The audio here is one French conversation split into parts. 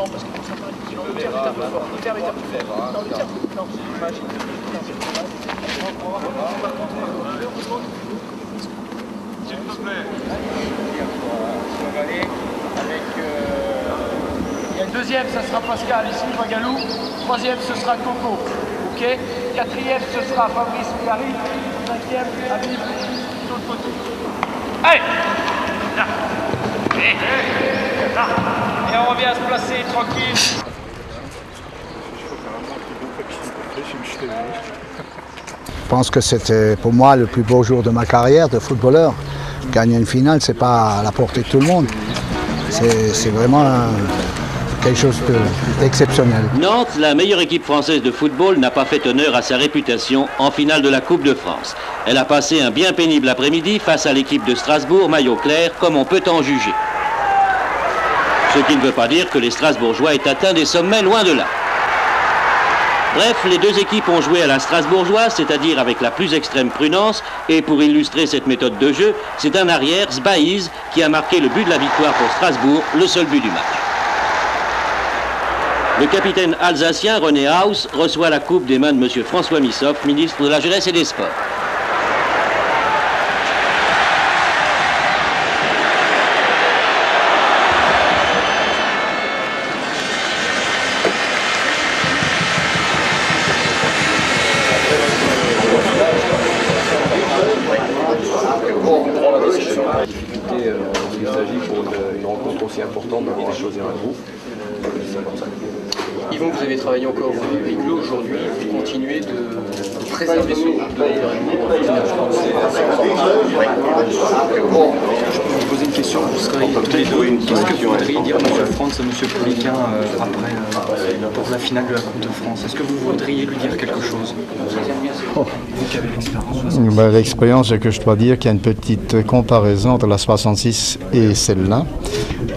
Non, parce que pour ça, le terme est un peu fort. Le terme est un peu fort. Non, le terme. Non, S'il te plaît. Il y a le deuxième, ça sera Pascal, ici, Magalou. Troisième, ce sera Coco. Ok. Quatrième, ce sera Fabrice Migari. Cinquième, Habib, de l'autre côté. Allez. Et on revient à se placer tranquille. Je pense que c'était pour moi le plus beau jour de ma carrière de footballeur. Gagner une finale, c'est pas à la portée de tout le monde. C'est vraiment quelque chose d'exceptionnel. Nantes, la meilleure équipe française de football, n'a pas fait honneur à sa réputation en finale de la Coupe de France. Elle a passé un bien pénible après-midi face à l'équipe de Strasbourg, maillot clair, comme on peut en juger. Ce qui ne veut pas dire que les Strasbourgeois aient atteint des sommets, loin de là. Bref, les deux équipes ont joué à la strasbourgeoise, c'est-à-dire avec la plus extrême prudence, et pour illustrer cette méthode de jeu, c'est un arrière, Sbaïz, qui a marqué le but de la victoire pour Strasbourg, le seul but du match. Le capitaine alsacien René Haus reçoit la coupe des mains de M. François Missoff, ministre de la Jeunesse et des Sports. Il s'agit pour une rencontre aussi importante d'avoir choisi un groupe. Yvon, vous avez travaillé encore au huis clos aujourd'hui pour continuer de préserver ce groupe de l'année dernière. Je peux vous poser une question, vous serez tous les deux. Qu'est-ce que vous voudriez dire M. Franz à M. Poliquin pour la finale de la Coupe de France? Est-ce que vous voudriez lui dire quelque chose? Vous qui avez l'expérience. L'expérience, c'est que je dois dire qu'il y a une petite comparaison entre la 66 et celle-là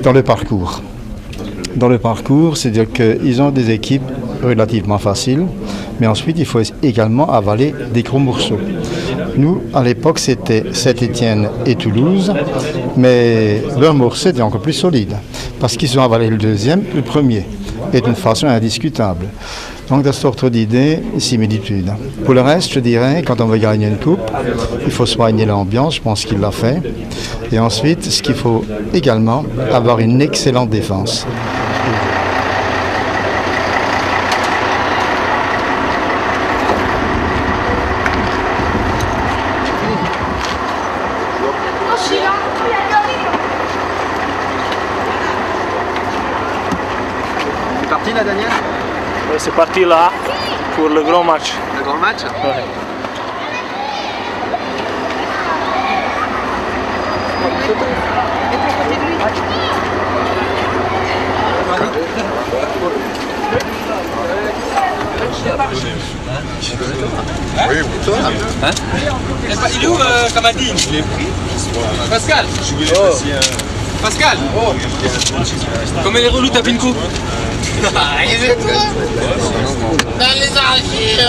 dans le parcours. Dans le parcours, c'est-à-dire qu'ils ont des équipes relativement faciles, mais ensuite il faut également avaler des gros morceaux. Nous, à l'époque, c'était Saint-Étienne et Toulouse, mais leur morceau était encore plus solide, parce qu'ils ont avalé le deuxième, le premier, et d'une façon indiscutable. Donc, de cette sorte d'idée, similitude. Pour le reste, je dirais, quand on veut gagner une coupe, il faut soigner l'ambiance, je pense qu'il l'a fait. Et ensuite, ce qu'il faut également, avoir une excellente défense. C'est parti là, Daniel? C'est parti là pour le grand match. Le grand match? Ouais. Oui, toi hein? Il est où Kamadine? Je l'ai pris. Pascal. Pascal. Comme elle est relou, t'as pris une coupe. Il est toi dans les archives.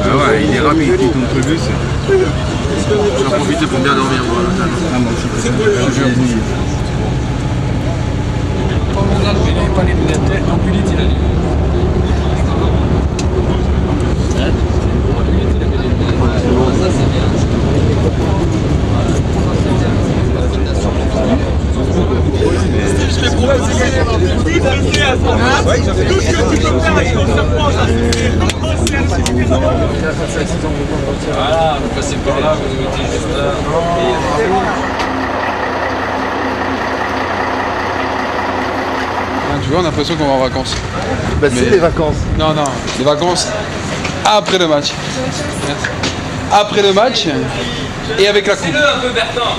Ah ouais, il est rapide, il tombe le bus. J'en profite pour bien dormir. Il n'avait pas les lunettes, non plus vite il a dit. Je t'ai proposé de gagner dans le but, tout ce que tu peux faire avec ton serpent, ça suffit. Voilà, vous passez par là, vous mettez juste là. Tu vois, on a l'impression qu'on va en vacances. Ben, c'est les vacances. Non, les vacances après le match. Après le match et avec la coupe. C'est-le un peu, Bertrand.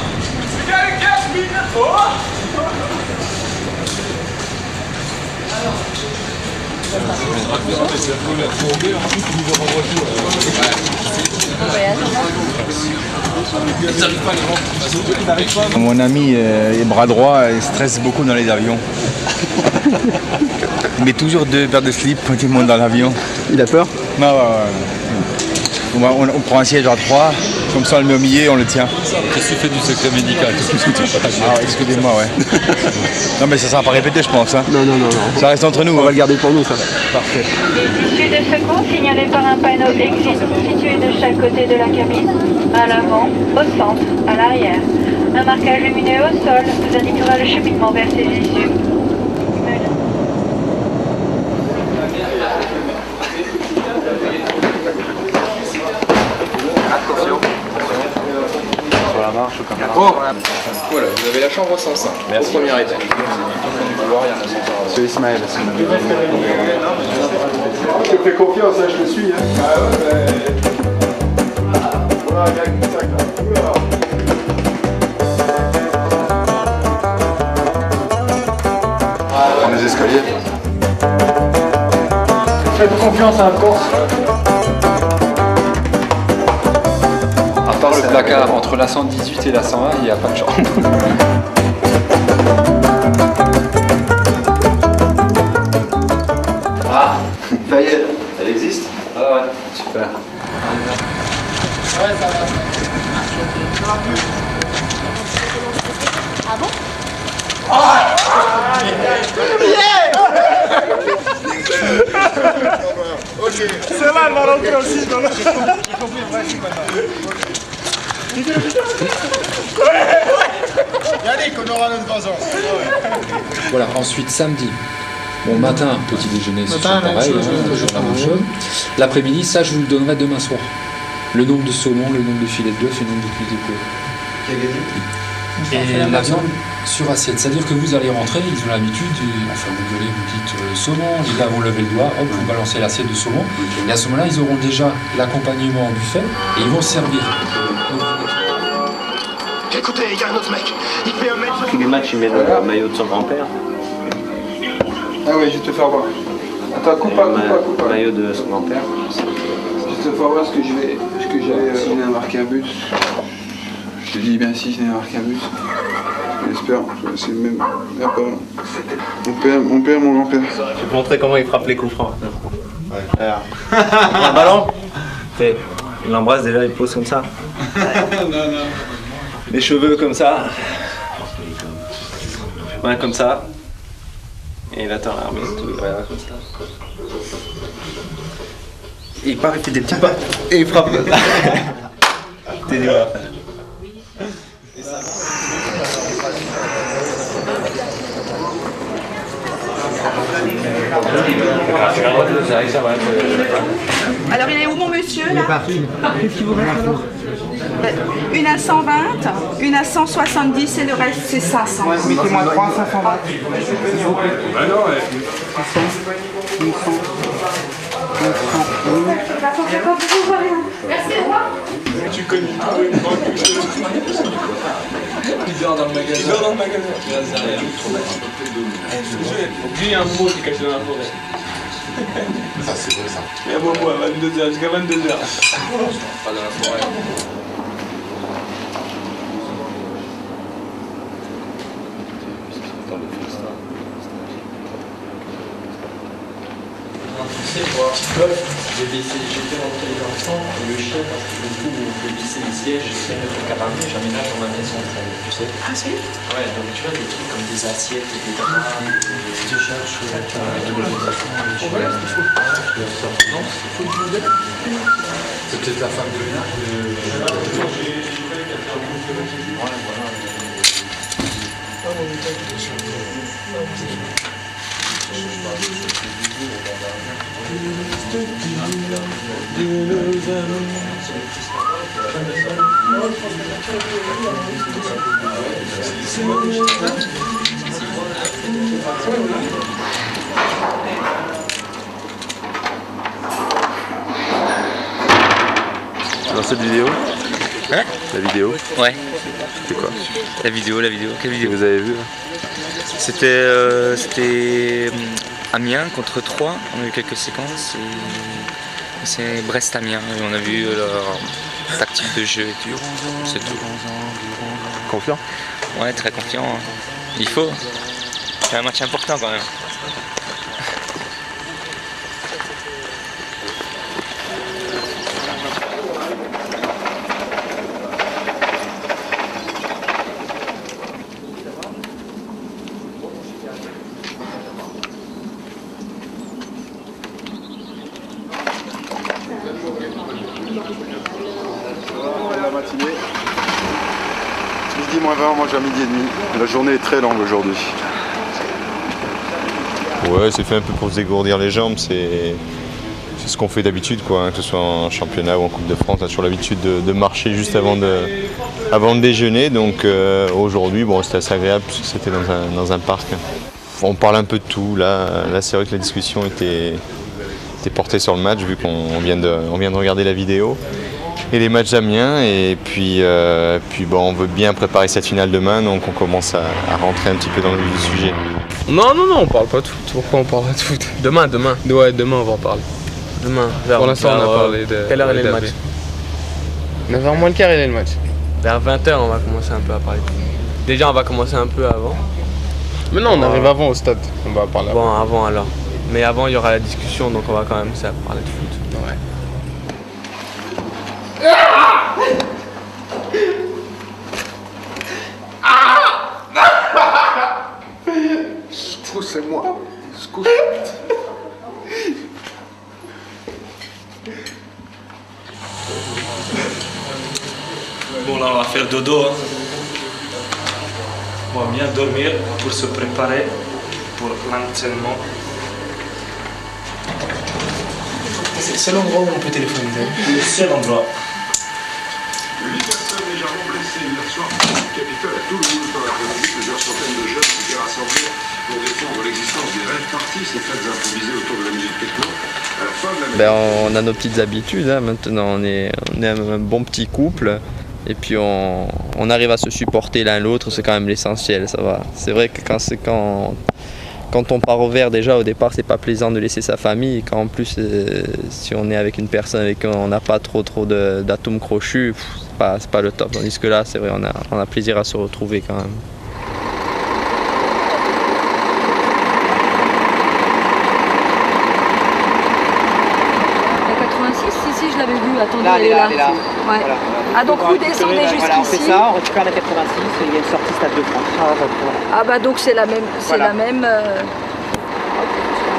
Mon ami est bras droit et stresse beaucoup dans les avions. Il met toujours 2 paires de slip quand il monte dans l'avion. Il a peur? Non, ouais. On prend un siège à 3, comme ça on le met au milieu et on le tient. Qu'est-ce que tu fais du secret médical? Ah, excusez-moi, ouais. Non mais ça sera pas répété, je pense. Hein. Non. Ça reste entre nous. On va le garder pour nous, ça. Parfait. Les issues de secours signalées par un panneau exit situé de chaque côté de la cabine, à l'avant, au centre, à l'arrière. Un marquage lumineux au sol vous indiquera le cheminement vers ces issues. Bon, voilà, vous avez la chambre 105. Merci. Au premier étage. C'est Ismaël. Je te fais confiance, hein, je te suis. Hein. Ah ouais, Prends les escaliers. Faites confiance à un Corse. À part le placard entre la 118 et la 101, il n'y a pas de chambre. Ah, ça y est, elle existe? Ah ouais, super. Ouais, ça va. Ah bon? C'est là, elle va rentrer aussi dans le... Yannick, on aura notre bazar. Voilà, ensuite samedi. Bon, matin, petit déjeuner, c'est toujours pareil, toujours la même chose. L'après-midi, ça je vous le donnerai demain soir. Le nombre de saumons, le nombre de filets de bœuf et le nombre de cuisses de poulet. Et la viande sur assiette, c'est-à-dire que vous allez rentrer, ils ont l'habitude, enfin vous gueulez, vous dites saumon, les gars vont lever le doigt, hop, vous balancez l'assiette de saumon, et à ce moment-là, ils auront déjà l'accompagnement au buffet, et ils vont se servir. Écoutez, il y a un autre mec. Il fait 1 mètre. Tous les matchs, il met le maillot de son grand-père. Ah ouais, je vais te faire voir. Attends, coupe pas. Le maillot de son grand-père. Je vais te faire voir ce que j'avais si j'ai marqué un but. Je te dis bien si j'ai marqué un but. J'espère, c'est le même. Là, pas. Mon père, mon grand-père. Je vais te montrer comment il frappe les coups francs. Ouais. Un ballon. Il l'embrasse déjà, il pose comme ça. Non. Les cheveux comme ça. Ouais, comme ça. Et il attend l'arbitre, tout, voilà, comme ça. Et il part, il fait des petits pas. Et il frappe. T'es dur à faire. Alors il est où mon monsieur là? Il est parti. Qu'est-ce qu'il vous reste alors? Une à 120, une à 170 et le reste c'est 500. Ouais, mettez-moi 3 520. Bah non, ouais. Merci, au revoir. Tu connais tout, il manque quelque chose. Il dort dans le magasin. Il dort dans le magasin. Lui, il y a un mot qui cache dans la forêt. Ça, c'est vrai, ça. Il y a un mot à 22h, jusqu'à 22h. Pas dans la forêt. J'étais rentré dans le centre et le chien, parce que du coup, on peut visser les sièges, j'ai le truc à ramener, j'aménage dans ma maison, tu sais. Ah, c'est? Ouais, donc tu vois, des trucs comme des assiettes, des draps, je cherche la documentation, les chiens. Voilà, c'est fou. Non, c'est fou du modèle. C'est peut-être la femme de ménage. Dans cette vidéo? Hein? La vidéo? Ouais. C'était quoi? La vidéo. Quelle vidéo? Vous avez vu? C'était Amiens contre Troyes. On a eu quelques séquences. C'est Brest-Amiens. Et on a vu leur tactique de jeu et tout. C'est tout. Confiant? Ouais, très confiant. Il faut. C'est un match important quand même. 20h, moi j'ai à midi et demi. La journée est très longue aujourd'hui. Ouais, c'est fait un peu pour se dégourdir les jambes, c'est ce qu'on fait d'habitude, quoi, hein, que ce soit en championnat ou en Coupe de France. On a toujours l'habitude de marcher juste avant de déjeuner, donc aujourd'hui, bon, c'était assez agréable parce que c'était dans un parc. On parle un peu de tout, là c'est vrai que la discussion était portée sur le match vu qu'on vient de regarder la vidéo. Et les matchs d'Amiens, et puis bon, on veut bien préparer cette finale demain, donc on commence à rentrer un petit peu dans le vif du sujet. Non, on parle pas de foot. Pourquoi on parle de foot? Demain. Ouais, demain on va en parler. Demain. Pour l'instant on a parlé de... Quelle heure il est le match? 9h moins le quart il est le match. Vers 20h on va commencer un peu à parler de foot. Déjà on va commencer un peu avant. Mais non, on arrive avant au stade. On va parler avant. Bon, avant alors. Mais avant il y aura la discussion, donc on va quand même parler de foot. Ouais. C'est moi. Bon, là on va faire dodo. On va bien dormir pour se préparer pour l'entraînement. C'est le seul endroit où on peut téléphoner. Le seul endroit. 8 personnes légèrement blessées hier soir dans la capitale à Toulouse dans l'après-midi. Plusieurs centaines de jeunes s'étaient rassemblés pour défendre l'existence des rêves parties, ces fêtes improvisées autour de la musique techno. À la fin de la on a nos petites habitudes, hein. Maintenant on est un bon petit couple et puis on arrive à se supporter l'un l'autre, c'est quand même l'essentiel, ça va. C'est vrai que quand on part au vert, déjà au départ c'est pas plaisant de laisser sa famille, et quand en plus si on est avec une personne avec qui on n'a pas trop d'atomes crochus, c'est pas le top. Tandis que là c'est vrai, on a plaisir à se retrouver quand même. Si, je l'avais vu, attendez, là, elle est là. Ouais. Voilà. Ah, donc vous descendez jusqu'ici. Voilà, on fait ça, on récupère la 86 et il y a une sortie Stade de France. Ah bah donc c'est la même. Voilà.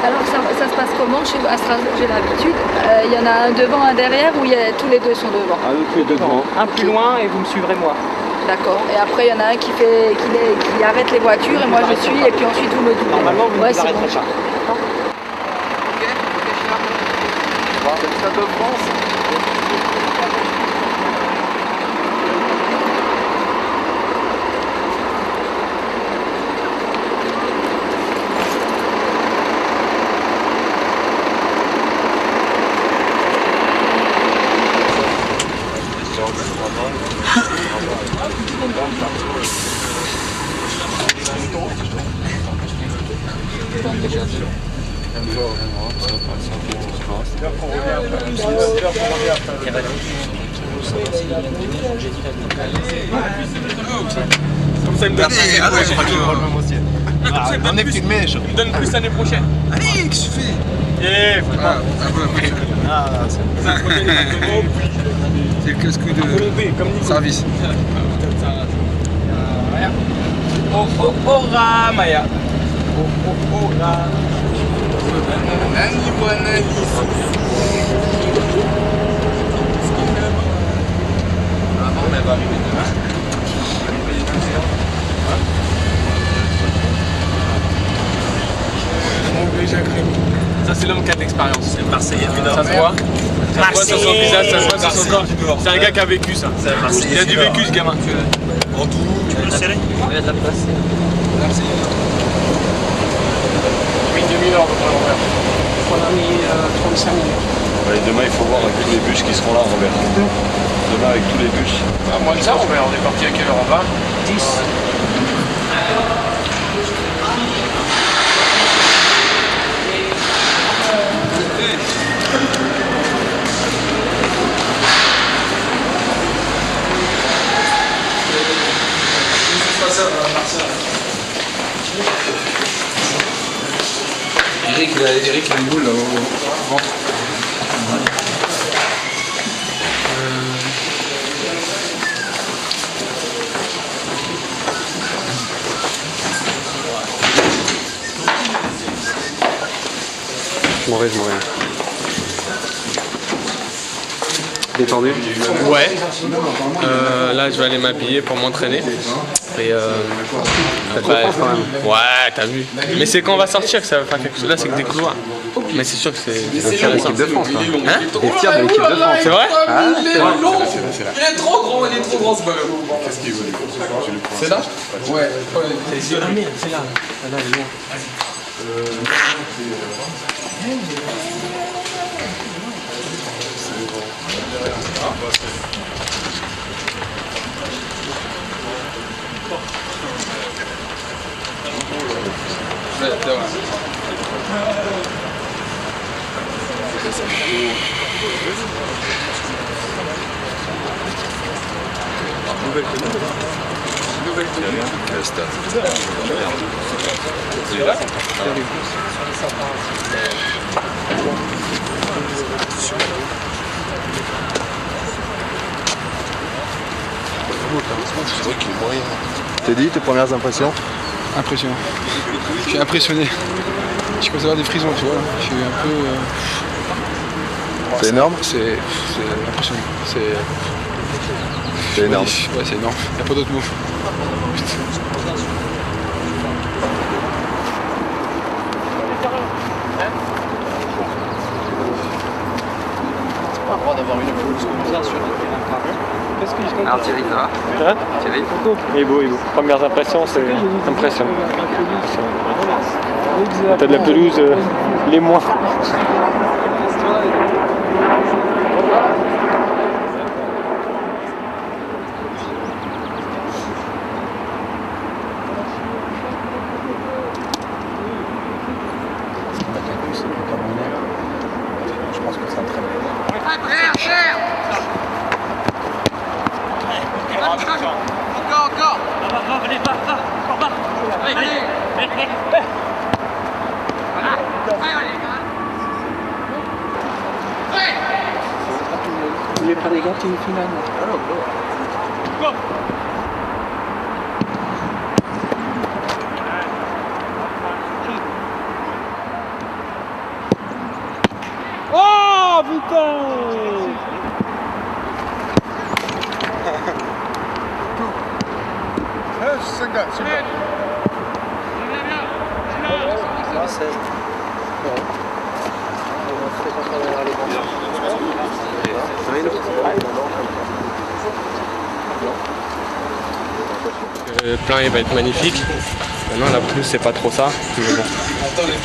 Alors ça se passe comment à Strasbourg? J'ai l'habitude. Il y en a un devant, un derrière, ou tous les deux sont devant? Tous les deux devant. Un plus loin et vous me suivrez moi. D'accord. Et après il y en a un qui arrête les voitures et moi je suis et puis ensuite vous me doublez. Normalement vous ne ouais, vous arrêterez bon. pas. C'est le Stade de France. Comme ça il me donne il me donne plus l'année prochaine. Allez, qu'est-ce que tu fais? C'est le casque de service. Ora Maya. Ora. Ça c'est l'homme qui a de l'expérience. C'est le Marseillais du Nord. Ça se voit. Ça se voit sur son visage, ça se voit sur son corps. C'est un gars qui a vécu ça. Il a du vécu ce gamin. En tout, tu peux le serrer? Il y a de la place. Merci. Une demi-heure pour l'envers. On a mis 35 minutes. Ouais, demain il faut voir avec tous les bus qui seront là Robert. Demain avec tous les bus. À moins de ça, on est parti à quelle heure on va? 10. Eric, il a une boule là au ventre. Je m'en vais. Détendu? Ouais. Là, je vais aller m'habiller pour m'entraîner. Et ouais, t'as vu. Mais c'est quand on va sortir que ça va faire quelque chose. Là, c'est que des couloirs. Mais c'est sûr que c'est fier de l'équipe de France. Hein? T'es fier de l'équipe de France. C'est vrai? Ah, Il est trop grand, il est trop grand ce ballon. Qu'est-ce qu'il veut? C'est là? Ouais. C'est là. C'est là. Là, il est loin. T'es dit tes premières impressions? Impressionnant. Je suis impressionné. Je commence à avoir des frissons, tu vois. Je suis un peu. C'est énorme? C'est impressionnant. C'est énorme. Ouais, c'est énorme. Il n'y a pas d'autre mot. Pas le droit d'avoir une pelouse comme ça sur un terrain pareil. Alors Thierry, ça va? Hein? Thierry? Il est beau, il est beau. Premières impressions, c'est impressionnant. T'as de la pelouse, les moins. Je pense que ça entraîne. Encore. Allez, va. Encore, va. Allez. Vous voulez pas des gants, une finale? Go. Oh putain! Le plein il va être magnifique. Maintenant la pelouse c'est pas trop ça. Mais bon.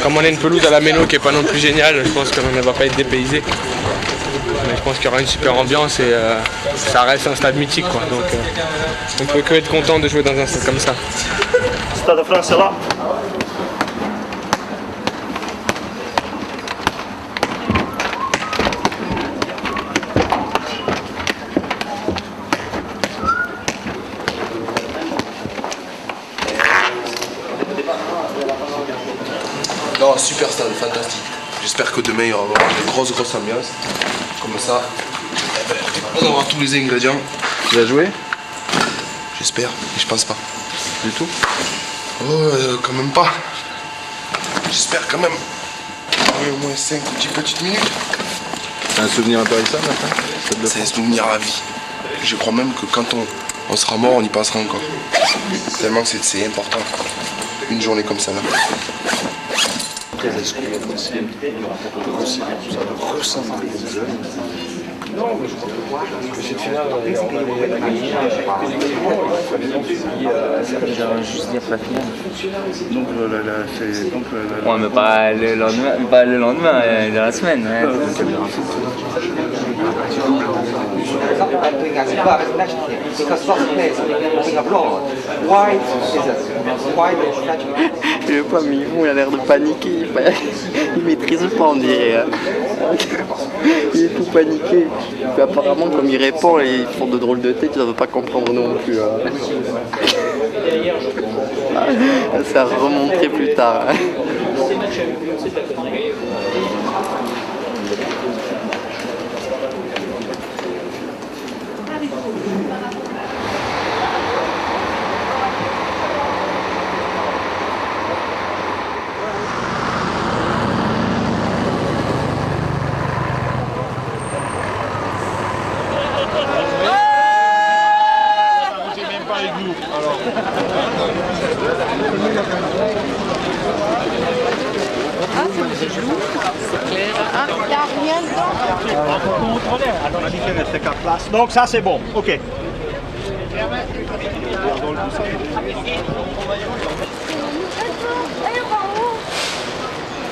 Comme on a une pelouse à la Méno qui est pas non plus géniale, je pense qu'on ne va pas être dépaysé. Mais je pense qu'il y aura une super ambiance et ça reste un stade mythique quoi. Donc on peut que être content de jouer dans un stade comme ça. Stade de France est là. Non, super stade, fantastique. J'espère que demain il y aura une grosse ambiance. Comme ça, on aura tous les ingrédients. Tu vas jouer? J'espère, mais je pense pas. Du tout? Oh, quand même pas. J'espère quand même. Oui, au moins 5 petites minutes. C'est un souvenir impérissable après? C'est un souvenir à vie. Je crois même que quand on sera mort, on y pensera encore. Tellement que c'est important. Une journée comme ça là. Est-ce qu'il y a possible de ressembler aux jeunes? Non, mais je crois que cette finale, on allait juste dire la finale. Donc, Ouais, mais pas le lendemain, de la semaine. Hein. Je sais pas, mais il a l'air de paniquer. Il maîtrise pas, on dirait. Il est tout paniqué. Puis apparemment, comme il répond et ils font de drôles de têtes, ils ne doivent pas comprendre non plus. Ça remonterait plus tard. Alors. place. Donc ça c'est bon, ok.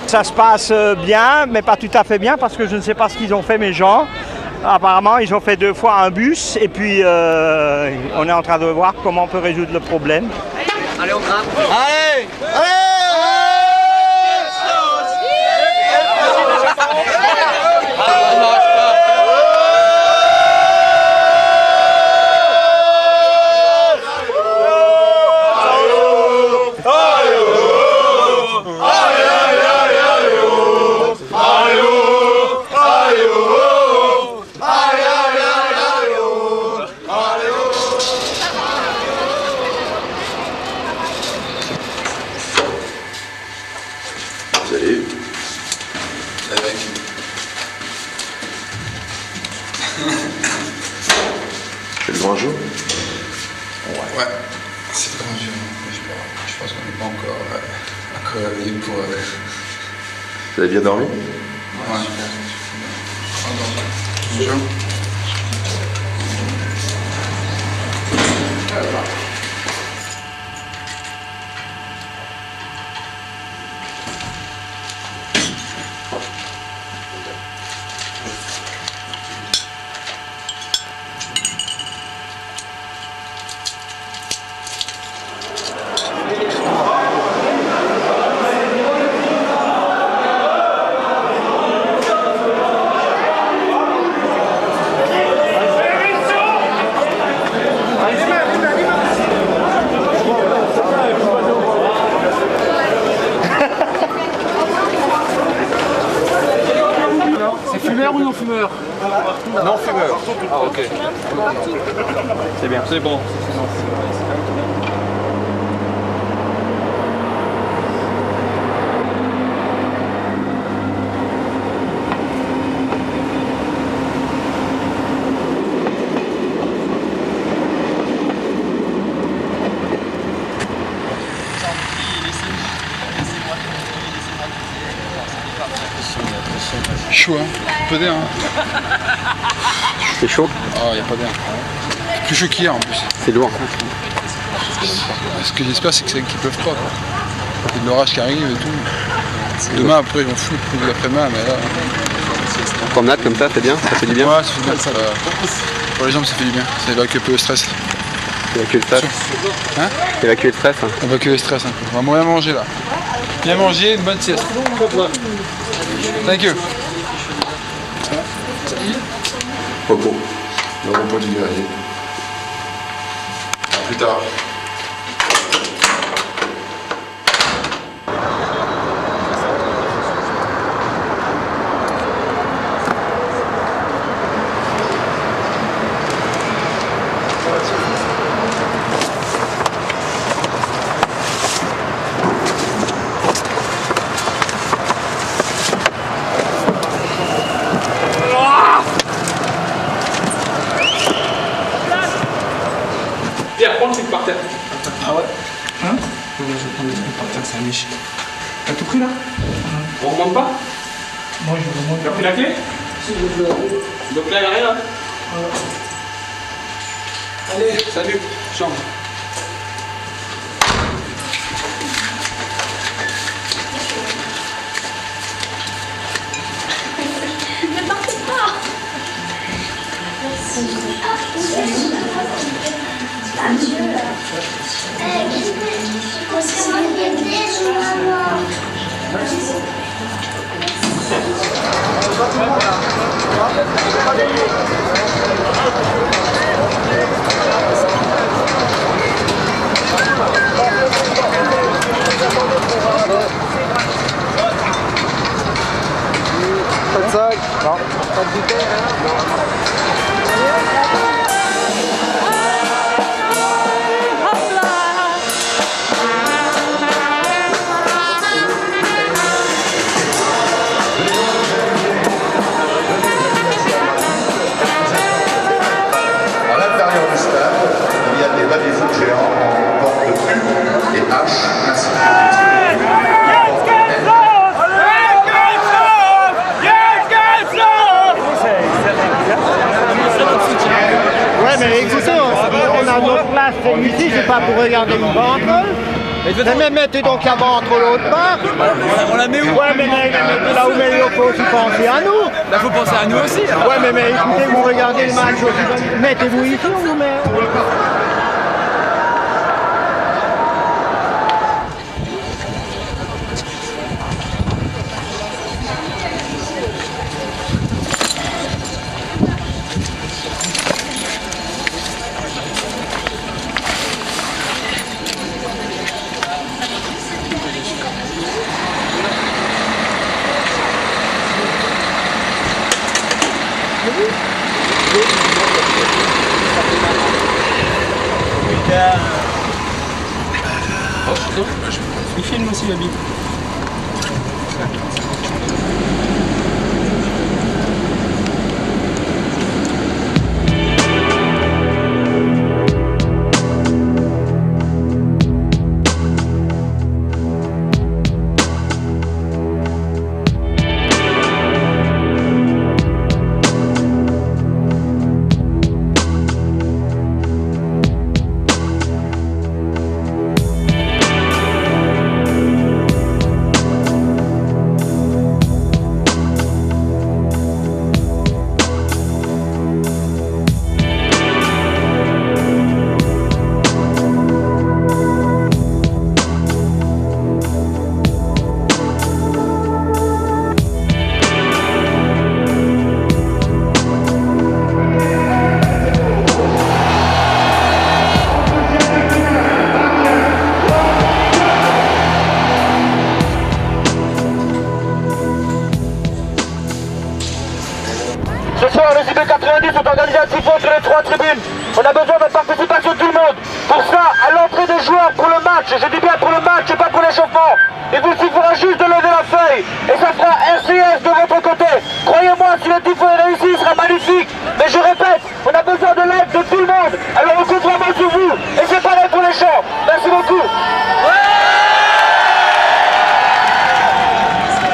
Ça se passe bien, mais pas tout à fait bien parce que je ne sais pas ce qu'ils ont fait mes gens. Apparemment, ils ont fait 2 fois un bus et puis on est en train de voir comment on peut résoudre le problème. Allez, on grimpe. Allez! Allez! Salut. Avec. C'est le grand jour? Ouais. C'est le grand jour. Je pense qu'on n'est pas encore réveillé pour. Vous avez bien dormi? Ouais. Bonjour. Fumeur ou non fumeur? Non fumeur. Ah ok. C'est bien. C'est bon. Chaud, hein. Pas d'air. Hein. C'est chaud? Ah, y a pas d'air. Plus chaud qu'hier en plus. C'est lourd. Ce que j'espère, c'est qu'il pleuve pas. Il y a de l'orage qui arrive et tout. Demain, après, ils vont foutre l'après-midi, mais là. Promenade comme ça, c'est bien? Ça fait du bien? Ouais, ça fait bien. Pour les jambes, ça fait du bien. Ça évacue un peu le stress. Évacuer le stress? Hein? Évacuer le stress? Hein. Évacuer le stress un peu. On va bien manger là. Bien manger, une bonne sieste. Thank you. Repos. Le repos du guerrier. À plus tard. Pierre, prends le truc par terre. Ah ouais? Hein? Je vais prendre le truc par terre, c'est un miche. T'as tout pris là? On remonte pas? Moi je remonte. Tu as pris la clé? Si, je veux. Donc là, il n'y a rien là? Allez, salut, chambre. Ne partez pas. Pas de sac? Non. Pas de bouteille? Non. À l'intérieur du stade, il y a des baby-foot géants en porte-cul et H ainsi que C'est Mais mettez donc avant entre l'autre part. On la met où? Ouais, mais là où il faut aussi penser à nous. Là, faut penser à nous aussi. Ouais, mais écoutez, vous regardez le match aussi. Mettez-vous ici, on vous met. Il filme aussi la Bible. Ce soir, les IB90 sont organisés à tifo sur les 3 tribunes. On a besoin de participation de tout le monde. Pour ça, à l'entrée des joueurs pour le match, je dis bien pour le match et pas pour l'échauffement, il vous suffira juste de lever la feuille et ça fera RCS de votre côté. Croyez-moi, si le tifo est réussi, il sera magnifique. Mais je répète, on a besoin de l'aide de tout le monde. Alors on compte vraiment sur vous. Et c'est pareil pour les chants. Merci beaucoup.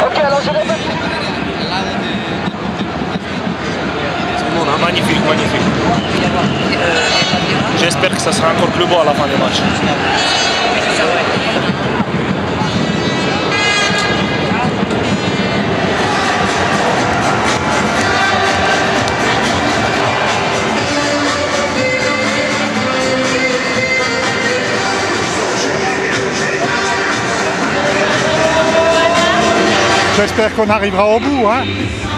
Ok, alors je répète. Magnifique, magnifique. J'espère que ça sera encore plus beau à la fin du match. J'espère qu'on arrivera au bout, hein.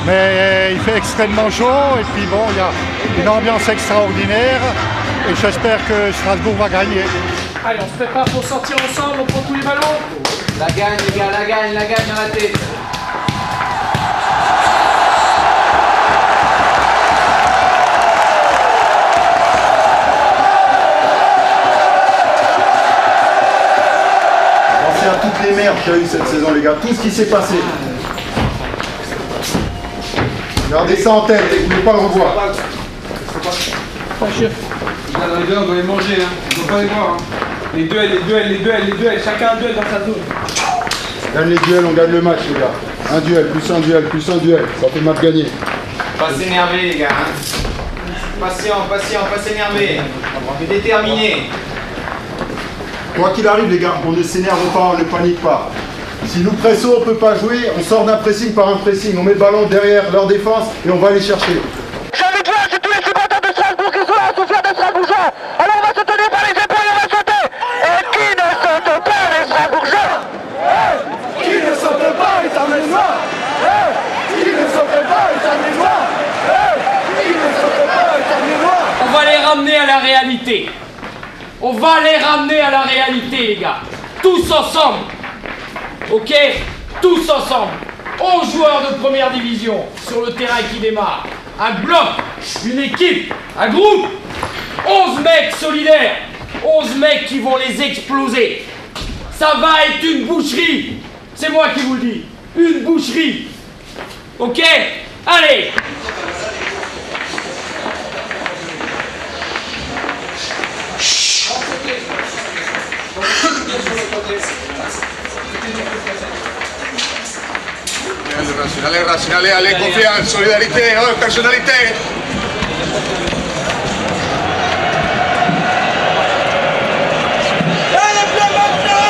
Mais il fait extrêmement chaud et puis bon, il y a une ambiance extraordinaire et j'espère que Strasbourg va gagner. Allez, on se prépare pour sortir ensemble, on prend tous les ballons. La gagne les gars, la gagne dans la tête. Pensez à toutes les merdes qu'il y a eu cette saison les gars, tout ce qui s'est passé. Regardez ça en tête et vous ne voulez pas le revoir. Les deux, on doit les manger, hein. On doit pas les voir. Hein. Les duels, chacun un duel dans sa zone. On gagne les duels, on gagne le match les gars. Un duel, plus un duel, plus un duel. Ça fait match gagné. Pas s'énerver les gars. Hein. Patient, pas s'énerver. On est déterminé. Quoi qu'il arrive les gars, on ne s'énerve pas, on ne panique pas. Si nous pressons, on ne peut pas jouer, on sort d'un pressing par un pressing, on met le ballon derrière leur défense et on va les chercher. J'ai envie de voir, c'est tous les supporters de Strasbourg qui sont là à souffrir des Strasbourgeois. Alors on va se tenir par les épaules, on va sauter. Et qui ne saute pas les Strasbourgeois? Qui ne saute pas les Strasbourgeois? Qui ne saute pas les Strasbourgeois? Qui ne saute pas les Strasbourgeois? On va les ramener à la réalité. On va les ramener à la réalité, les gars. Tous ensemble. Ok? Tous ensemble. 11 joueurs de première division sur le terrain qui démarre. Un bloc, une équipe, un groupe. 11 mecs solidaires. 11 mecs qui vont les exploser. Ça va être une boucherie. C'est moi qui vous le dis. Une boucherie. Ok? Allez! Allez, confiance, solidarité, personnalité. Allez, plein maintenant,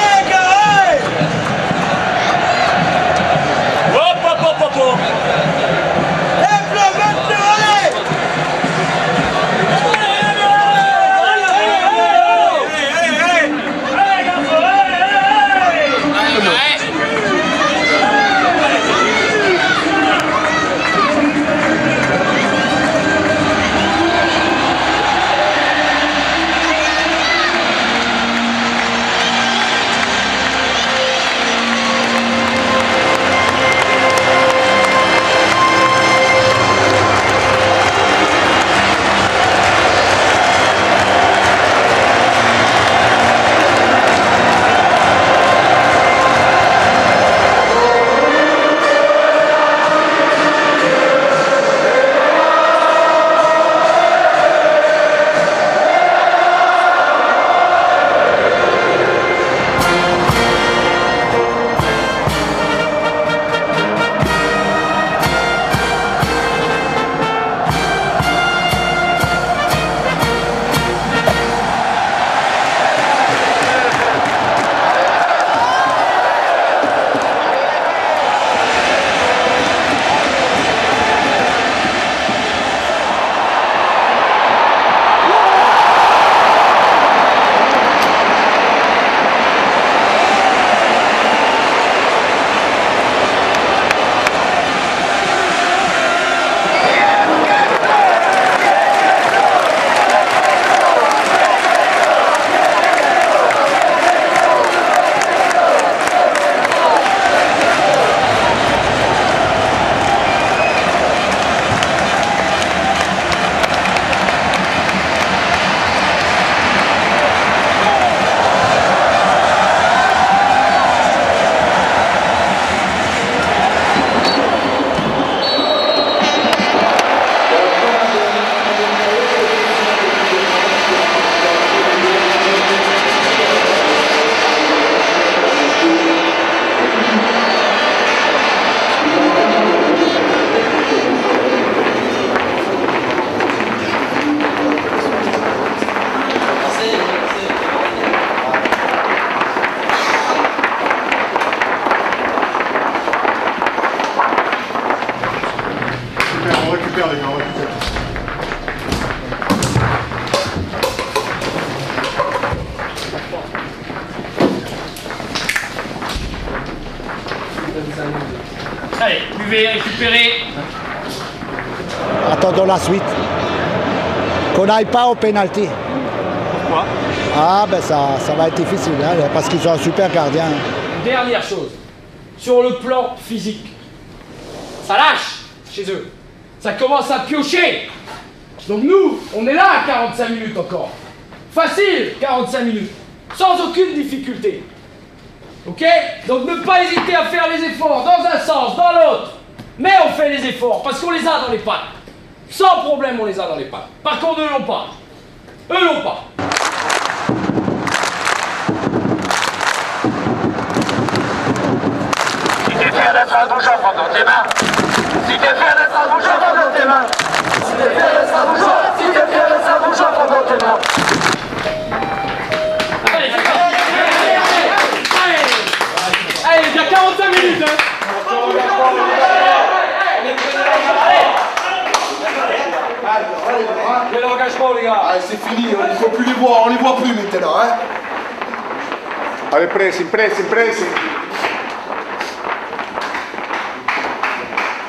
faire les gars, on va tout faire. Allez, buvez, récupérez. Attendons la suite. Qu'on n'aille pas au pénalty. Pourquoi? Ah ben ça va être difficile, hein, parce qu'ils sont un super gardien. Dernière chose, sur le plan physique, ça lâche chez eux. Ça commence à piocher. Donc nous, on est là à 45 minutes encore. Facile, 45 minutes. Sans aucune difficulté. Ok? Donc ne pas hésiter à faire les efforts dans un sens, dans l'autre. Mais on fait les efforts parce qu'on les a dans les pattes. Sans problème, on les a dans les pattes. Par contre, eux l'ont pas. Eux l'ont pas. Si t'es fier d'être un bougeant, prends dans tes mains. Si t'es fier d'être un bougeant, prends dans tes mains. Si t'es fier d'être un bougeant, si t'es fier d'être un bougeant, prends dans tes mains. Allez, il y a 45 minutes, hein. Quel engagement, les gars. Allez, c'est fini, on ne faut plus les voir, on les voit plus maintenant, hein. Allez, pressing, pressing, pressing.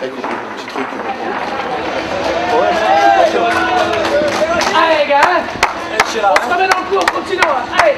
Écoute, un petit truc. Allez, les gars, hein. On se remet dans le cours, continuons, hein. Allez.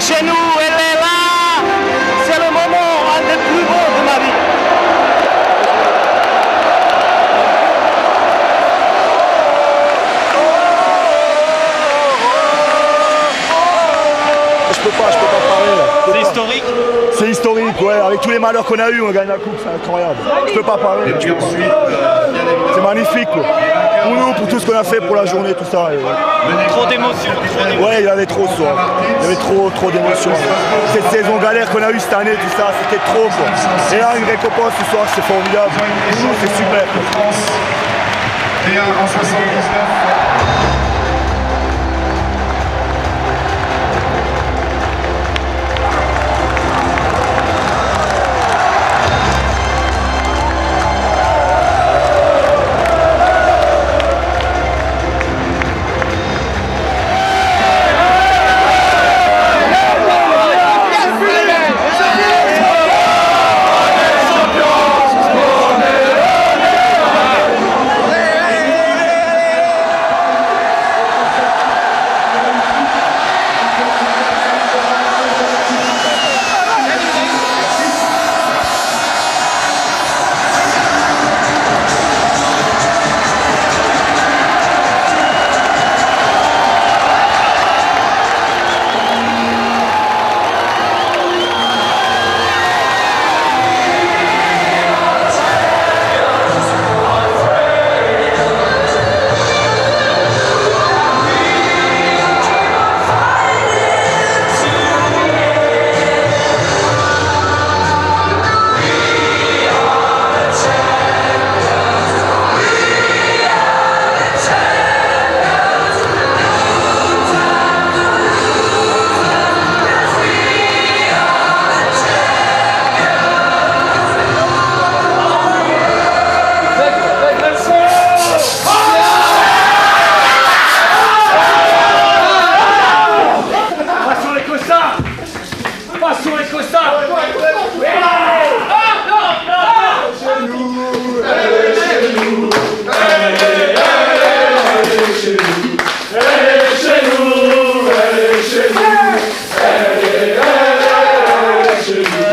chez nous, elle est là. C'est le moment, un des plus beaux de ma vie. Je peux pas parler là. C'est historique. C'est historique, ouais. Avec tous les malheurs qu'on a eu, on gagne la coupe, c'est incroyable. Je peux pas parler. C'est magnifique, quoi. Pour nous, pour tout ce qu'on a fait pour la journée, tout ça. Trop d'émotions. Ouais, il y avait trop ce soir. Il y avait trop d'émotions. Cette saison galère qu'on a eue cette année, tout ça, c'était trop, quoi. Et là, une récompense ce soir, c'est formidable. Pour nous, c'est super. Et en 79.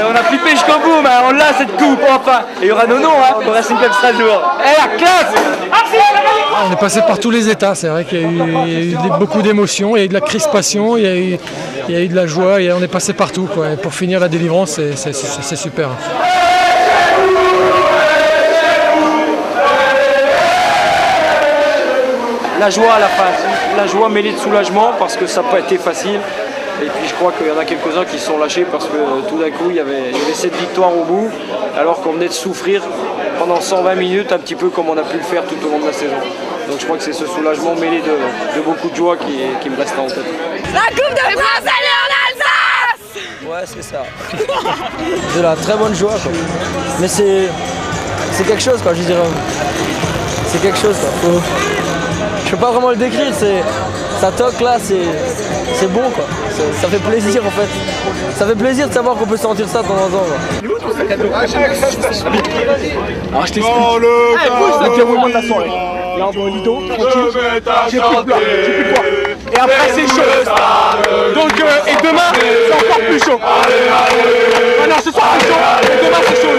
On a flippé jusqu'au bout, mais on l'a cette coupe, enfin. Et il y aura nos noms, hein, au Racing Club Strasbourg. Eh la classe! On est passé par tous les états, c'est vrai qu'il y a eu beaucoup d'émotions, il y a eu de la crispation, il y a eu de la joie, et on est passé partout, quoi. Et pour finir la délivrance, c'est super. La joie à la fin, la joie mêlée de soulagement parce que ça n'a pas été facile. Et puis je crois qu'il y en a quelques-uns qui se sont lâchés parce que tout d'un coup il y avait cette victoire au bout alors qu'on venait de souffrir pendant 120 minutes, un petit peu comme on a pu le faire tout au long de la saison. Donc je crois que c'est ce soulagement mêlé de beaucoup de joie qui me reste en tête. La Coupe de France, elle est en Alsace! Ouais, c'est ça. De la très bonne joie, quoi. Mais c'est quelque chose, quoi, je dirais. C'est quelque chose, quoi. Je peux pas vraiment le décrire, ça toque là, c'est bon, quoi. Ça fait plaisir, en fait. Ça fait plaisir de savoir qu'on peut sentir ça de temps en temps, quoi. Alors je t'explique. C'est le moment de la soirée. Là on va au lido, tranquille. J'ai plus de plat, j'ai plus de quoi. Et après c'est chaud. Donc et demain c'est encore plus chaud. Ah non, ce soir c'est chaud et demain c'est chaud.